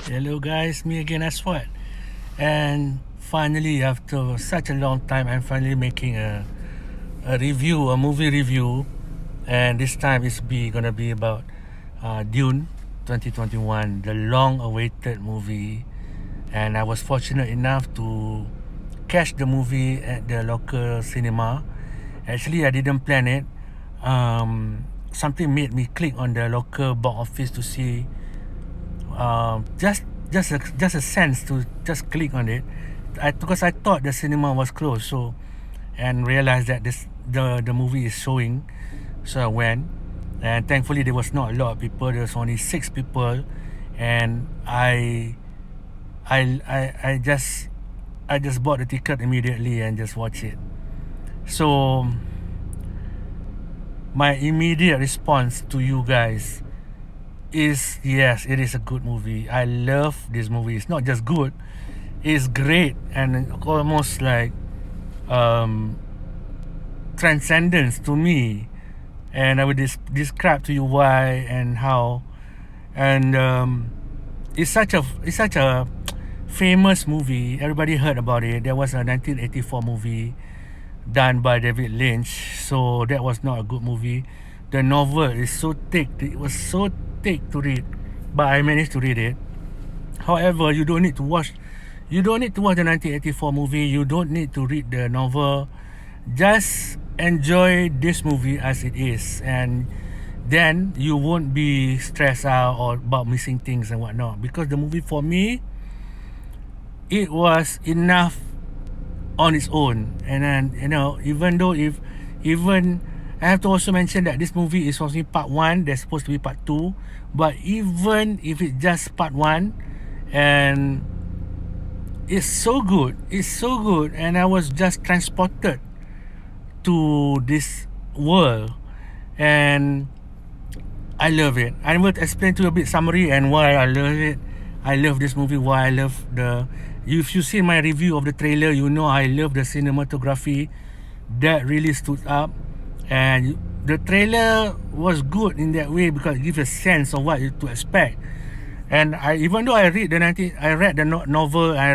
Hello guys, me again Aswad. And finally, after such a long time, I'm finally making a movie review. And this time gonna be about Dune 2021, the long-awaited movie. And I was fortunate enough to catch the movie at the local cinema. Actually, I didn't plan it. Something made me click on the local box office to see just a sense to just click on it. Because I thought the cinema was closed, so and realized that the movie is showing, so I went, and thankfully there was not a lot of people. There was only 6 people, and I just bought the ticket immediately and just watched it. So my immediate response to you guys is yes, it is a good movie. I love this movie. It's not just good, it's great and almost like transcendence to me. And I will describe to you why and how. And it's such a famous movie. Everybody heard about it. There was a 1984 movie done by David Lynch, so that was not a good movie. The novel is so thick. It was so thick to read, but I managed to read it. However, you don't need to watch the 1984 movie. You don't need to read the novel. Just enjoy this movie as it is, and then you won't be stressed out or about missing things and whatnot. Because the movie, for me, it was enough on its own. And then, even I have to also mention that this movie is only part 1. There's supposed to be part 2, but even if it's just part 1, and it's so good, and I was just transported to this world, and I love it. I will explain to you a bit summary and why I love it. I love this movie. Why I love if you see my review of the trailer, you know I love the cinematography. That really stood up, and the trailer was good in that way because it gives a sense of what to expect. And even though I read the novel, I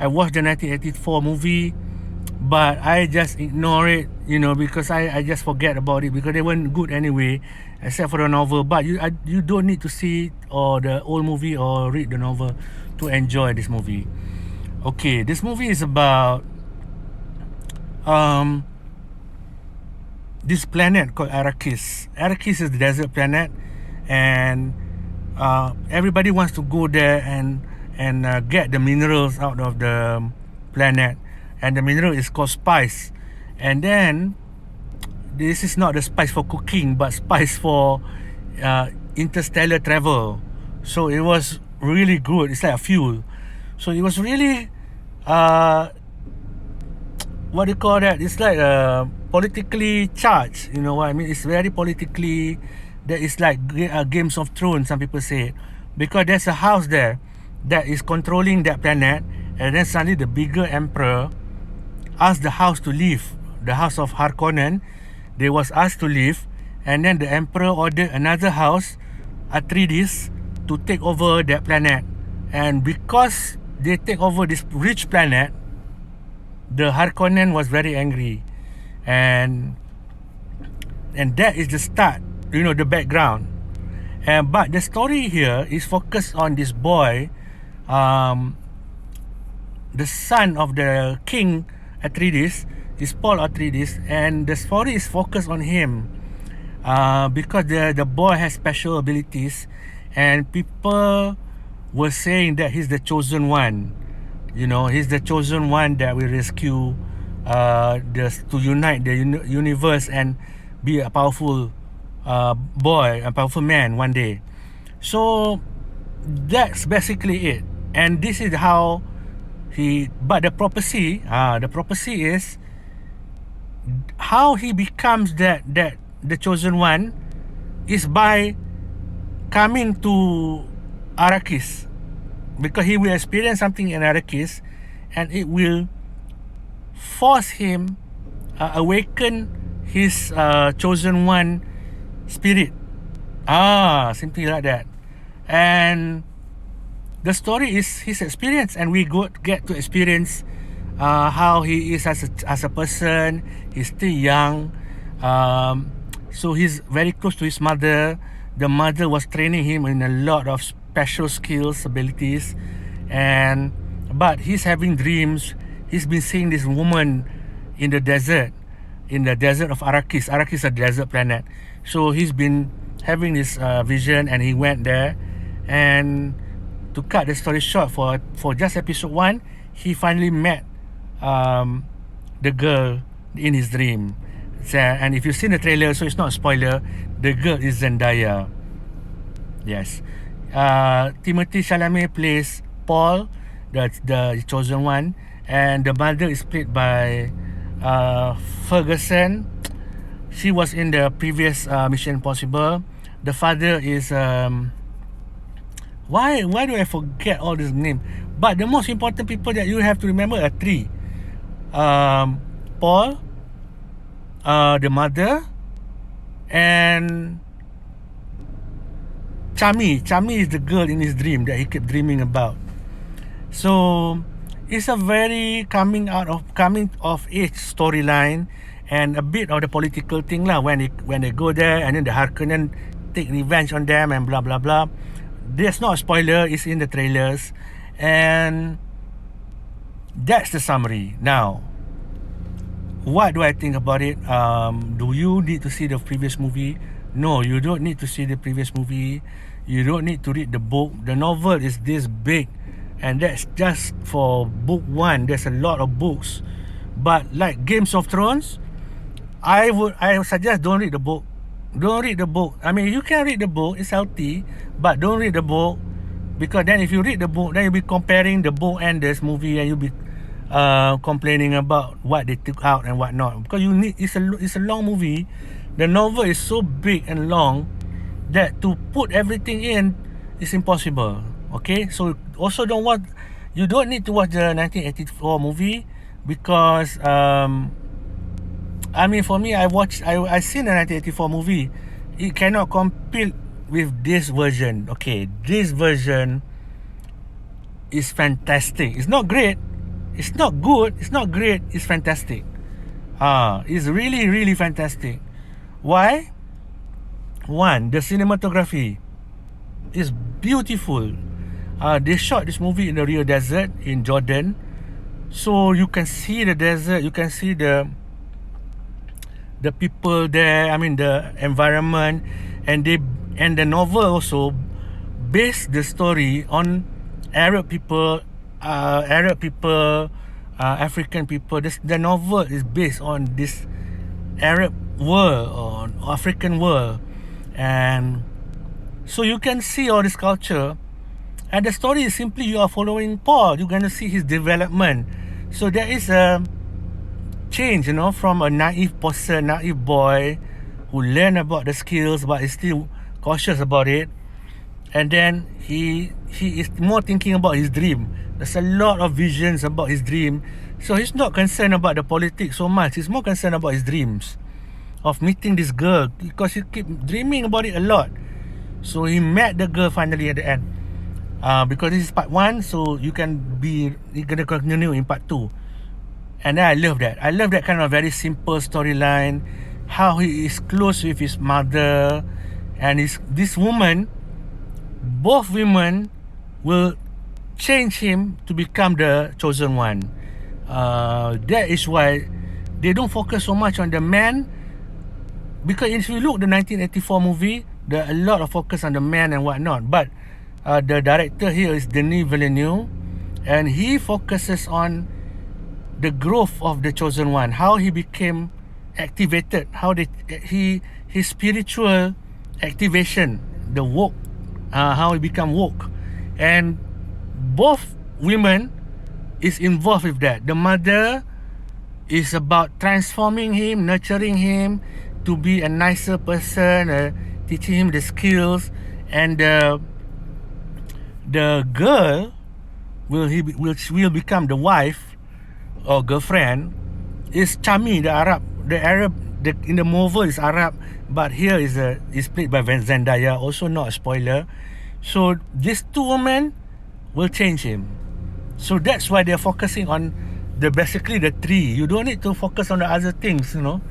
watched the 1984 movie, but I just ignore it, because I just forget about it because they weren't good anyway, except for the novel. But you don't need to see or the old movie or read the novel to enjoy this movie. Okay, this movie is about this planet called Arrakis. Arrakis is the desert planet, and everybody wants to go there and get the minerals out of the planet. And the mineral is called spice. And then this is not the spice for cooking, but spice for interstellar travel. So it was really good. It's like a fuel. So it was really what do you call that? It's like politically charged. You know what I mean? It's very politically. That is like Games of Thrones, some people say, because there's a house there that is controlling that planet, and then suddenly the bigger emperor asked the house to leave. The house of Harkonnen, they was asked to leave, and then the emperor ordered another house, Atreides, to take over that planet. And because they take over this rich planet, the Harkonnen was very angry, and that is the start, the background. But the story here is focused on this boy, the son of the king Atreides, is Paul Atreides, and the story is focused on him because the boy has special abilities, and people were saying that he's the chosen one. He's the chosen one that will rescue to unite the universe and be a powerful boy, a powerful man one day. So that's basically it. And this is how but the prophecy is how he becomes the chosen one is by coming to Arrakis, because he will experience something in Arrakis, and it will force him awaken his chosen one spirit, something like that. And the story is his experience, and we get to experience how he is as a person. He's still young, so he's very close to his mother. The mother was training him in a lot of special skills, abilities, and but he's having dreams. He's been seeing this woman in the desert of Arrakis. Arrakis is a desert planet. So he's been having this vision, and he went there. And to cut the story short, for just episode 1, he finally met the girl in his dream. And if you've seen the trailer, so it's not a spoiler, the girl is Zendaya. Yes. Timothée Chalamet plays Paul, the chosen one, and the mother is played by Ferguson. She was in the previous Mission Impossible. The father is why do I forget all this name? But the most important people that you have to remember are 3. Paul, the mother, and Chami. Chami is the girl in his dream that he kept dreaming about. So it's a very coming of age storyline, and a bit of the political thing lah, when they go there, and then the Harkonnen take revenge on them and blah blah blah. There's not a spoiler, it's in the trailers, and that's the summary. Now, what do I think about it? Do you need to see the previous movie? No, you don't need to see the previous movie. You don't need to read the book. The novel is this big, and that's just for book 1. There's a lot of books, but like Games of Thrones, I would suggest don't read the book. Don't read the book. I mean, you can read the book, it's healthy, but don't read the book, because then if you read the book, then you'll be comparing the book and this movie, and you'll be complaining about what they took out and what not, because it's a long movie. The novel is so big and long that to put everything in is impossible. Okay, so also you don't need to watch the 1984 movie, because I mean, for me, I seen the 1984 movie. It cannot compete with this version. Okay, this version is fantastic. It's not great, it's not good, it's not great, it's fantastic. It's really, really fantastic. Why? 1, the cinematography is beautiful. They shot this movie in the Rio Desert in Jordan, so you can see the desert, you can see the people there, I mean the environment, and the novel also based the story on Arab people, African people. The novel is based on this Arab world or African world, and so you can see all this culture. And the story is simply you are following Paul. You're going to see his development. So there is a change, from a naive boy who learn about the skills but is still cautious about it. And then he is more thinking about his dream. There's a lot of visions about his dream. So he's not concerned about the politics so much. He's more concerned about his dreams of meeting this girl, because he keep dreaming about it a lot. So he met the girl finally at the end. Because this is part 1, so you're gonna continue in part 2. And I love that. I love that kind of very simple storyline. How he is close with his mother, and this woman. Both women will change him to become the chosen one. That is why they don't focus so much on the man, because if you look the 1984 movie, there are a lot of focus on the man and whatnot. But the director here is Denis Villeneuve, and he focuses on the growth of the chosen one, how he became activated, how his spiritual activation, the woke, how he become woke. And both women is involved with that. The mother is about transforming him, nurturing him to be a nicer person, teaching him the skills. And the girl will become the wife or girlfriend is Chami, the Arab. In the novel is Arab, but here is played by Zendaya. Also not a spoiler. So these two women will change him. So that's why they're focusing on basically the three. You don't need to focus on the other things, you know.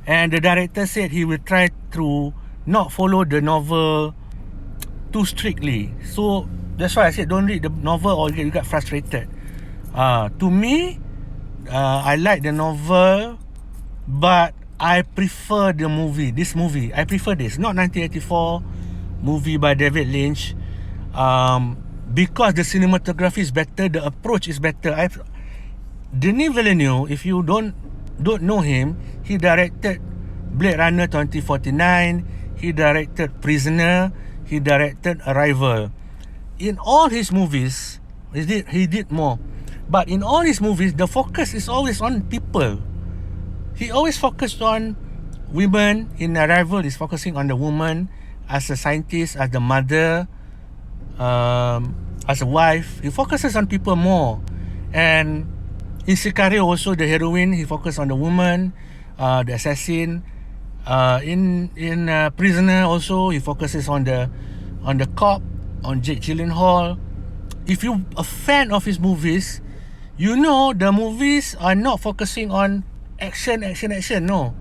And the director said he will try to not follow the novel too strictly. So that's why I said don't read the novel or you get frustrated. To me, I like the novel, but I prefer the movie. This movie, I prefer this, not 1984 movie by David Lynch. Because the cinematography is better, the approach is better. Denis Villeneuve, if you don't know him, he directed Blade Runner 2049, he directed Prisoner, he directed Arrival. In all his movies, he did more. But in all his movies, the focus is always on people. He always focused on women. In Arrival, he's focusing on the woman as a scientist, as the mother, as a wife. He focuses on people more. And in Sicario also, the heroine, he focused on the woman, the assassin. In Prisoner also, he focuses on the cop, on Jake Gyllenhaal. If you're a fan of his movies, you know the movies are not focusing on action. No,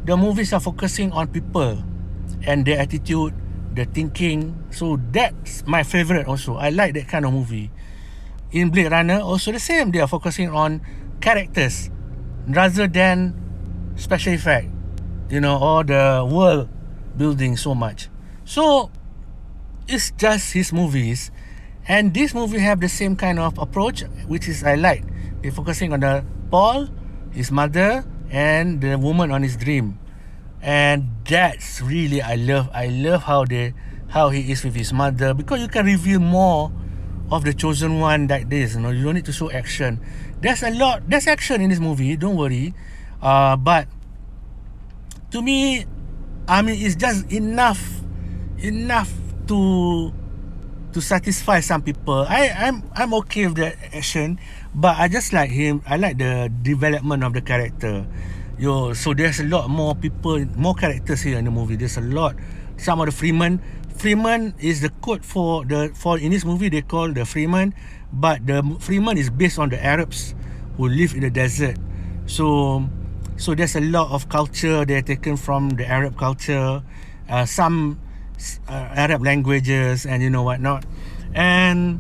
the movies are focusing on people and their attitude, the thinking. So that's my favorite also. I like that kind of movie. In Blade Runner also the same. They are focusing on characters rather than special effect, you know, or the world building so much. So it's just his movies, and this movie have the same kind of approach, which is I like. They're focusing on the Paul, his mother, and the woman on his dream. And that's really I love how he is with his mother, because you can reveal more of the chosen one like this, you know. You don't need to show action. There's action in this movie, don't worry. But to me, I mean, it's just enough to satisfy some people. I'm okay with the action, but I just like him. I like the development of the character. So there's a lot more people, more characters here in the movie. There's a lot. Some of the Freeman is the code for in this movie they call the Freeman, but the Freeman is based on the Arabs who live in the desert. So there's a lot of culture they're taken from the Arab culture, some Arab languages, and you know what not. And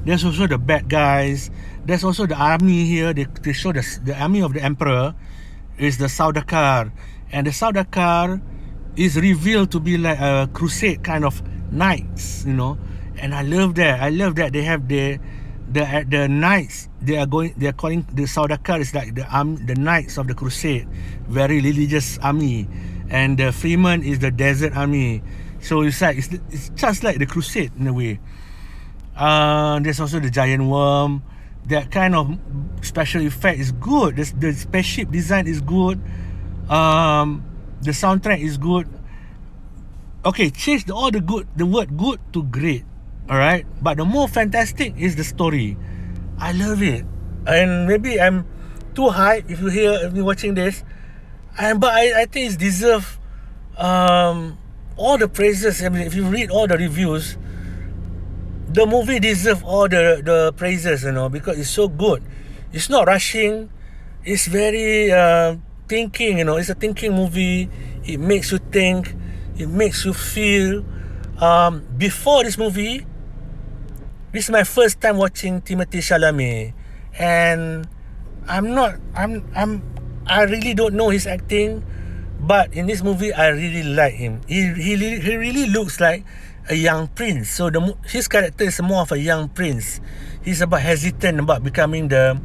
there's also the bad guys. There's also the army here. They show the army of the emperor is the Sardaukar, and the Sardaukar is revealed to be like a crusade kind of knights, you know. And I love that they have the knights. They're calling the Sardaukar is like the knights of the crusade, very religious army, and the Freeman is the desert army. So it's like it's just like the crusade in a way. There's also the giant worm. That kind of special effect is good. The spaceship design is good. The soundtrack is good. Okay, change the word good to great. Alright, but the more fantastic is the story. I love it. And maybe I'm too hype if you're watching this. But I think it deserves all the praises. I mean, if you read all the reviews, the movie deserves all the praises, you know, because it's so good. It's not rushing. It's very thinking, you know. It's a thinking movie. It makes you think. It makes you feel. Before this movie, this is my first time watching Timothée Chalamet, and I really don't know his acting, but in this movie I really like him. He really looks like a young prince. So his character is more of a young prince. He's about hesitant about becoming the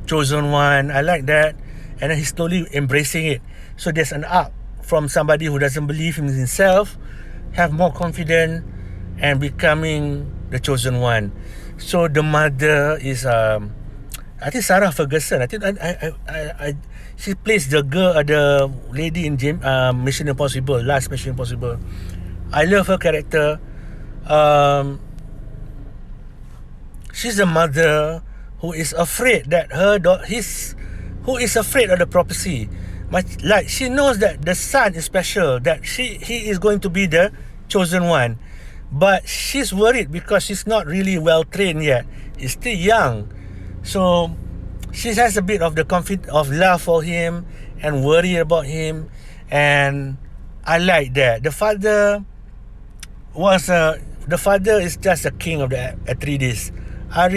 chosen one. I like that, and then he's slowly embracing it. So there's an arc from somebody who doesn't believe in himself, have more confidence, and becoming the chosen one. So the mother is I think Sarah Ferguson. I think she plays the girl, the lady in Mission Impossible, last Mission Impossible. I love her character. She's a mother who is afraid that who is afraid of the prophecy. Like she knows that the son is special, that he is going to be the chosen one, but she's worried because she's not really well trained yet. He's still young, so she has a bit of the of love for him and worry about him, and I like that. The father is just the king of the Atreides. I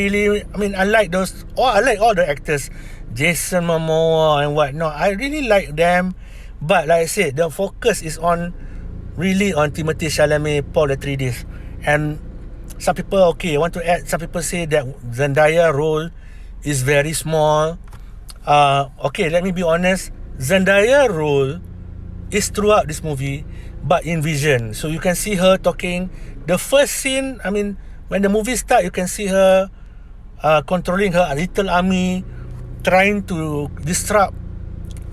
like those. I like all the actors, Jason Momoa and whatnot. I really like them, but like I said, the focus is really on Timothée Chalamet, Paul Atreides, and some people want to add. Some people say that Zendaya role is very small. Let me be honest. Zendaya role is throughout this movie, but in vision. So you can see her talking. The first scene, when the movie starts, you can see her controlling her little army, trying to disrupt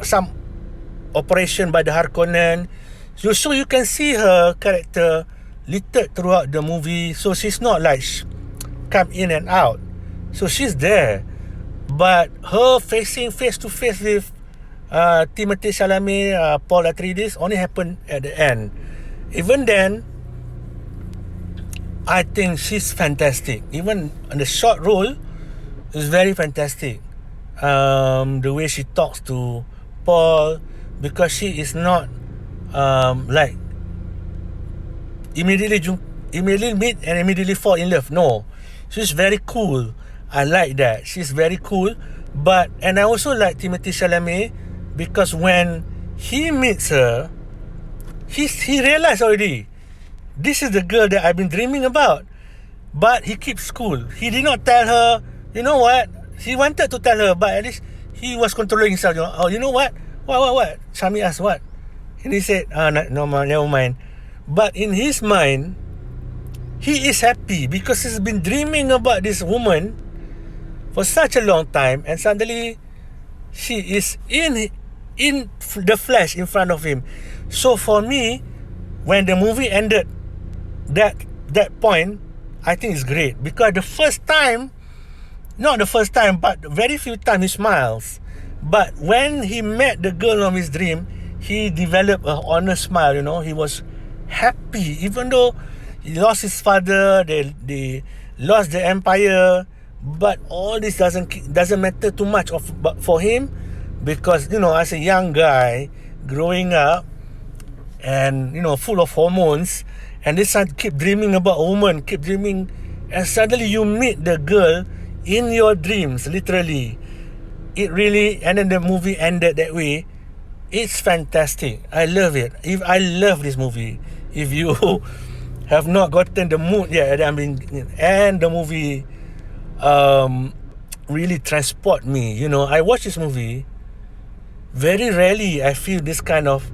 some operation by the Harkonnen. So you can see her character littered throughout the movie. So she's not like come in and out. So she's there. But her facing face to face with Timothée Chalamet, Paul Atreides only happened at the end. Even then, I think she's fantastic. Even in the short role, is very fantastic. The way she talks to Paul, because she is not like immediately meet and immediately fall in love. No, she's very cool. I like that. She's very cool. And I also like Timothée Chalamet because when he meets her, he realized already, this is the girl that I've been dreaming about. But he keeps cool. He did not tell her, you know what? He wanted to tell her, but at least he was controlling himself. You know what? What? Shami asked what? And he said, no, never mind. But in his mind, he is happy because he's been dreaming about this woman for such a long time, and suddenly she is in the flesh in front of him. So for me, when the movie ended, that point, I think it's great because not the first time, but very few times he smiles. But when he met the girl of his dream, he developed an honest smile. He was happy, even though he lost his father, they lost the empire. But all this doesn't matter too much for him, because as a young guy growing up and full of hormones, and this son keep dreaming about a woman, keep dreaming, and suddenly you meet the girl in your dreams, literally. And then the movie ended that way. It's fantastic. I love it. I love this movie. If you have not gotten the mood yet, and the movie really transport me. I watch this movie. Very rarely I feel this kind of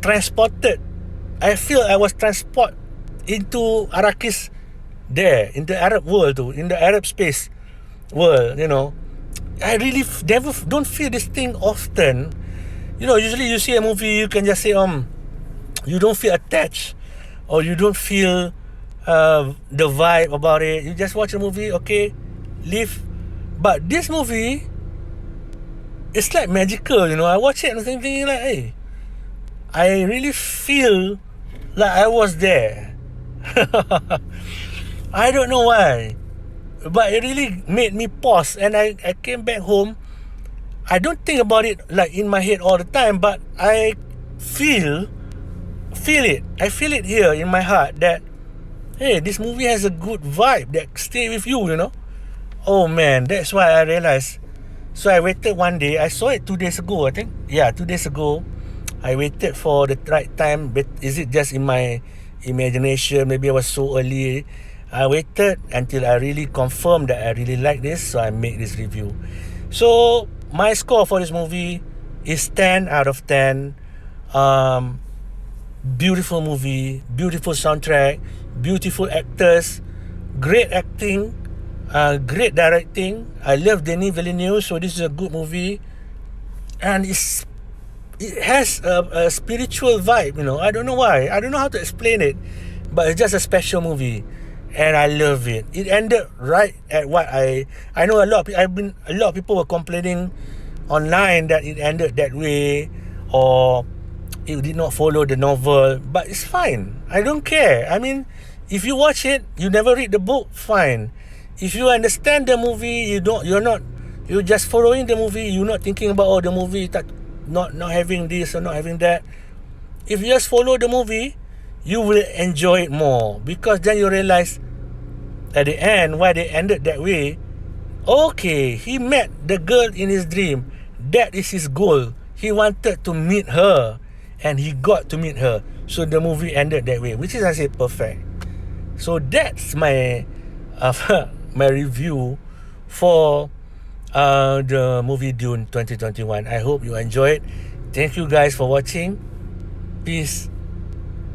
transported. I feel I was transported into Arrakis there, in the Arab world too, in the Arab space world, I really don't feel this thing often. Usually you see a movie, you can just say, you don't feel attached, or you don't feel the vibe about it. You just watch a movie, okay, leave. But this movie, it's like magical. I watch it and I'm thinking like, hey, I really feel like I was there. I don't know why, but it really made me pause. And I came back home. I don't think about it like in my head all the time, but I feel it. I feel it here in my heart that, hey, this movie has a good vibe that stay with you. Oh man, that's why I realized. So I waited one day. I saw it 2 days ago, I think. Yeah, 2 days ago. I waited for the right time. But is it just in my imagination? Maybe I was so early. I waited until I really confirmed that I really like this, so I made this review. So my score for this movie is 10 out of 10. Beautiful movie, beautiful soundtrack, beautiful actors, great acting, great directing. I love Denis Villeneuve, so this is a good movie, and it has a spiritual vibe. I don't know why. I don't know how to explain it, but it's just a special movie, and I love it. It ended right at what I know. A lot of people were complaining online that it ended that way, or it did not follow the novel, but it's fine. I don't care. I mean, if you watch it, you never read the book, fine. If you understand the movie, you're just following the movie, you're not thinking about, oh, the movie not having this or not having that. If you just follow the movie, you will enjoy it more, because then you realize at the end why they ended that way. Okay, he met the girl in his dream. That is his goal. He wanted to meet her, and he got to meet her. So the movie ended that way, which is, I say, perfect. So that's my my review for the movie Dune 2021. I hope you enjoyed. Thank you guys for watching. Peace.